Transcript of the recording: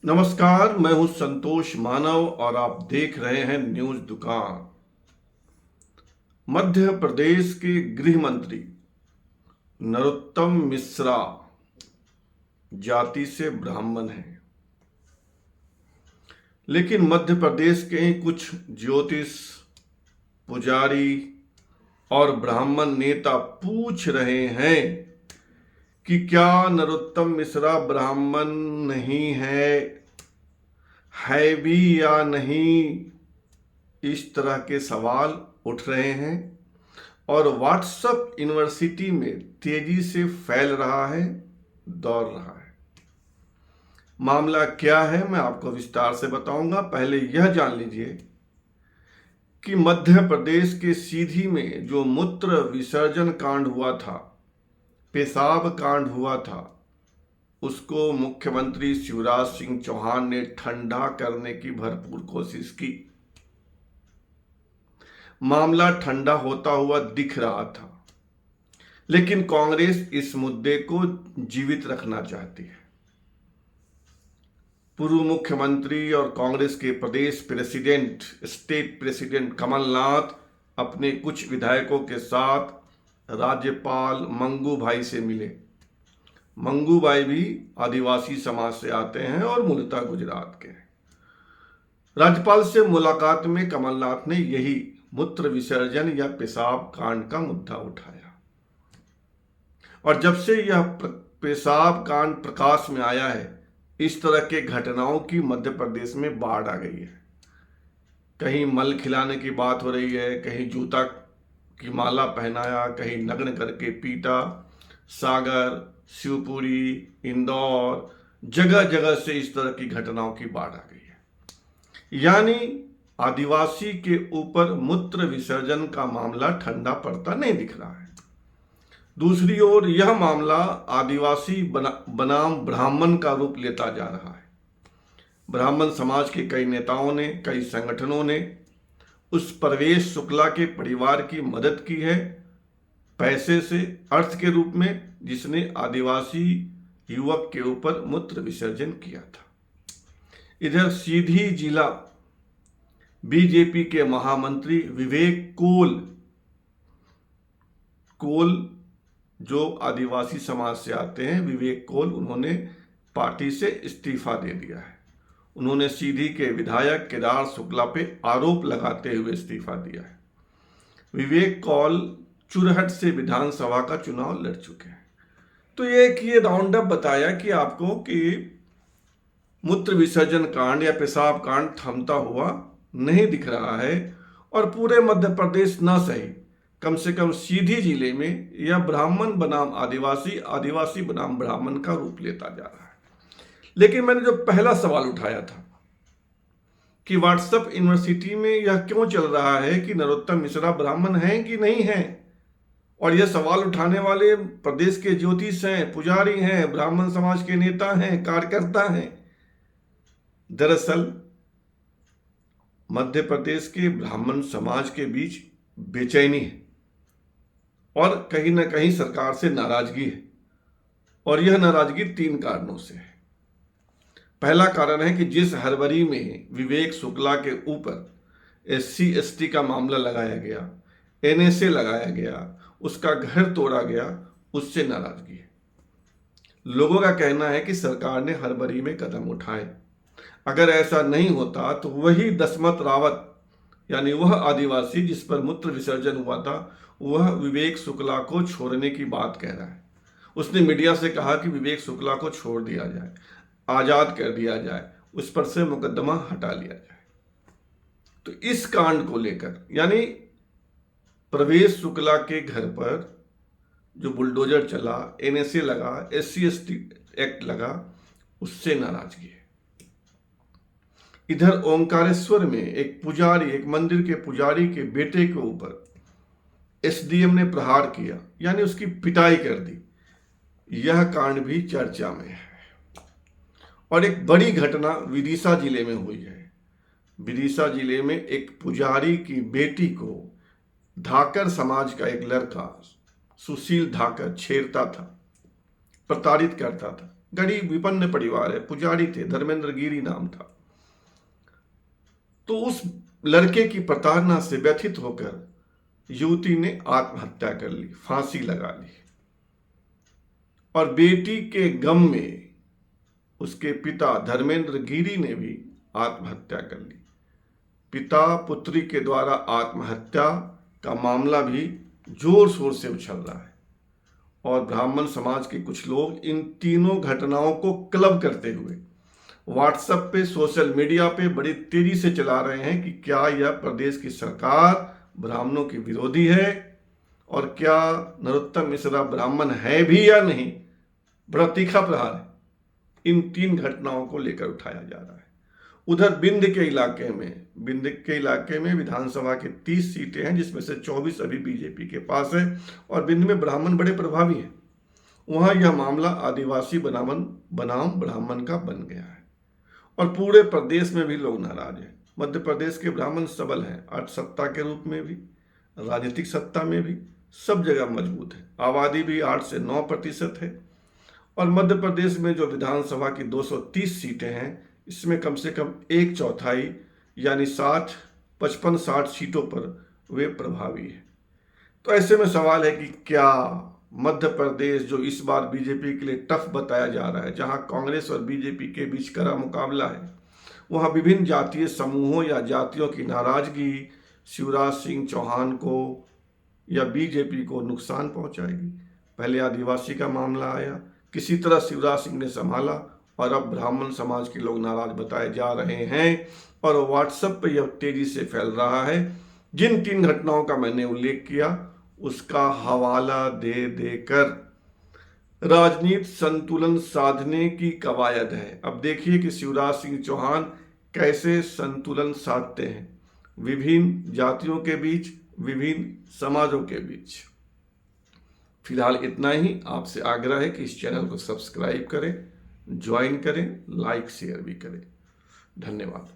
नमस्कार, मैं हूं संतोष मानव और आप देख रहे हैं न्यूज दुकान। मध्य प्रदेश के गृह मंत्री नरोत्तम मिश्रा जाति से ब्राह्मण हैं, लेकिन मध्य प्रदेश के ही कुछ ज्योतिष पुजारी और ब्राह्मण नेता पूछ रहे हैं कि क्या नरोत्तम मिश्रा ब्राह्मण नहीं है भी या नहीं। इस तरह के सवाल उठ रहे हैं और व्हाट्सएप यूनिवर्सिटी में तेजी से फैल रहा है, दौड़ रहा है। मामला क्या है मैं आपको विस्तार से बताऊंगा। पहले यह जान लीजिए कि मध्य प्रदेश के सीधी में जो मूत्र विसर्जन कांड हुआ था, पेशाब कांड हुआ था, उसको मुख्यमंत्री शिवराज सिंह चौहान ने ठंडा करने की भरपूर कोशिश की। मामला ठंडा होता हुआ दिख रहा था, लेकिन कांग्रेस इस मुद्दे को जीवित रखना चाहती है। पूर्व मुख्यमंत्री और कांग्रेस के प्रदेश प्रेसिडेंट, स्टेट प्रेसिडेंट कमलनाथ अपने कुछ विधायकों के साथ राज्यपाल मंगू भाई से मिले। मंगू भाई भी आदिवासी समाज से आते हैं और मूलतः गुजरात के हैं। राज्यपाल से मुलाकात में कमलनाथ ने यही मूत्र विसर्जन या पेशाब कांड का मुद्दा उठाया और जब से यह पेशाब कांड प्रकाश में आया है, इस तरह के घटनाओं की मध्य प्रदेश में बाढ़ आ गई है। कहीं मल खिलाने की बात हो रही है, कहीं जूता की माला पहनाया, कहीं नग्न करके पीटा। सागर, शिवपुरी, इंदौर, जगह जगह से इस तरह की घटनाओं की बाढ़ आ गई है। यानी आदिवासी के ऊपर मूत्र विसर्जन का मामला ठंडा पड़ता नहीं दिख रहा है। दूसरी ओर यह मामला आदिवासी बनाम ब्राह्मण का रूप लेता जा रहा है। ब्राह्मण समाज के कई नेताओं ने, कई संगठनों ने उस परवेश शुक्ला के परिवार की मदद की है पैसे से, अर्थ के रूप में, जिसने आदिवासी युवक के ऊपर मूत्र विसर्जन किया था। इधर सीधी जिला बीजेपी के महामंत्री विवेक कोल जो आदिवासी समाज से आते हैं, विवेक कोल, उन्होंने पार्टी से इस्तीफा दे दिया है। उन्होंने सीधी के विधायक केदार शुक्ला पे आरोप लगाते हुए इस्तीफा दिया है। विवेक कौल चुरहट से विधानसभा का चुनाव लड़ चुके हैं। तो ये राउंड अप बताया कि आपको कि मूत्र विसर्जन कांड या पेशाब कांड थमता हुआ नहीं दिख रहा है और पूरे मध्य प्रदेश न सही, कम से कम सीधी जिले में यह ब्राह्मण बनाम आदिवासी, आदिवासी बनाम ब्राह्मण का रूप लेता जा रहा है। लेकिन मैंने जो पहला सवाल उठाया था कि व्हाट्सएप यूनिवर्सिटी में यह क्यों चल रहा है कि नरोत्तम मिश्रा ब्राह्मण हैं कि नहीं हैं, और यह सवाल उठाने वाले प्रदेश के ज्योतिष हैं, पुजारी हैं, ब्राह्मण समाज के नेता हैं, कार्यकर्ता हैं। दरअसल मध्य प्रदेश के ब्राह्मण समाज के बीच बेचैनी है और कहीं ना कहीं सरकार से नाराजगी है, और यह नाराजगी 3 कारणों से है। पहला कारण है कि जिस हड़बड़ी में विवेक शुक्ला के ऊपर SC/ST का मामला लगाया गया, NSA लगाया गया, उसका घर तोड़ा गया, उससे नाराजगी है। लोगों का कहना है कि सरकार ने हड़बड़ी में कदम उठाए। अगर ऐसा नहीं होता तो वही दशमत रावत, यानी वह आदिवासी जिस पर मूत्र विसर्जन हुआ था, वह विवेक शुक्ला को छोड़ने की बात कह रहा है। उसने मीडिया से कहा कि विवेक शुक्ला को छोड़ दिया जाए, आजाद कर दिया जाए, उस पर से मुकदमा हटा लिया जाए। तो इस कांड को लेकर, यानी प्रवेश शुक्ला के घर पर जो बुलडोजर चला, NSA लगा, SC/ST एक्ट लगा, उससे नाराजगी है। इधर ओंकारेश्वर में एक पुजारी, एक मंदिर के पुजारी के बेटे के ऊपर SDM ने प्रहार किया, यानी उसकी पिटाई कर दी। यह कांड भी चर्चा में है। और एक बड़ी घटना विदिशा जिले में हुई है। विदिशा जिले में एक पुजारी की बेटी को धाकर समाज का एक लड़का, सुशील धाकर, छेड़ता था, प्रताड़ित करता था। गरीब विपन्न परिवार है, पुजारी थे, धर्मेंद्र गिरी नाम था। तो उस लड़के की प्रताड़ना से व्यथित होकर युवती ने आत्महत्या कर ली, फांसी लगा ली। और बेटी के गम में उसके पिता धर्मेंद्र गिरी ने भी आत्महत्या कर ली। पिता पुत्री के द्वारा आत्महत्या का मामला भी जोर शोर से उछल रहा है और ब्राह्मण समाज के कुछ लोग इन तीनों घटनाओं को क्लब करते हुए व्हाट्सएप पे, सोशल मीडिया पे बड़ी तेजी से चला रहे हैं कि क्या यह प्रदेश की सरकार ब्राह्मणों की विरोधी है और क्या नरोत्तम मिश्रा ब्राह्मण है भी या नहीं। बड़ा तीखा प्रहार है इन तीन घटनाओं को लेकर उठाया जा रहा है। उधर बिंद के इलाके में विधानसभा की 30 सीटें हैं, जिसमें से 24 अभी बीजेपी के पास है और बिंद में ब्राह्मण बड़े प्रभावी हैं। वहां यह मामला आदिवासी बनाम ब्राह्मण का बन गया है और पूरे प्रदेश में भी लोग नाराज हैं। मध्य प्रदेश के ब्राह्मण सबल हैं, आज सत्ता के रूप में भी, राजनीतिक सत्ता में भी, सब जगह मजबूत है। आबादी भी 8 से 9% है और मध्य प्रदेश में जो विधानसभा की 230 सीटें हैं, इसमें कम से कम 1/4 यानी 55-60 सीटों पर वे प्रभावी है। तो ऐसे में सवाल है कि क्या मध्य प्रदेश, जो इस बार बीजेपी के लिए टफ बताया जा रहा है, जहां कांग्रेस और बीजेपी के बीच कड़ा मुकाबला है, वहां विभिन्न जातीय समूहों या जातियों की नाराजगी शिवराज सिंह चौहान को या बीजेपी को नुकसान पहुंचाएगी। पहले आदिवासी का मामला आया, किसी तरह शिवराज सिंह ने संभाला और अब ब्राह्मण समाज के लोग नाराज बताए जा रहे हैं और व्हाट्सएप पर यह तेजी से फैल रहा है। जिन 3 घटनाओं का मैंने उल्लेख किया उसका हवाला दे देकर राजनीति संतुलन साधने की कवायद है। अब देखिए कि शिवराज सिंह चौहान कैसे संतुलन साधते हैं विभिन्न जातियों के बीच, विभिन्न समाजों के बीच। फिलहाल इतना ही। आपसे आग्रह है कि इस चैनल को सब्सक्राइब करें, ज्वाइन करें, लाइक शेयर भी करें। धन्यवाद।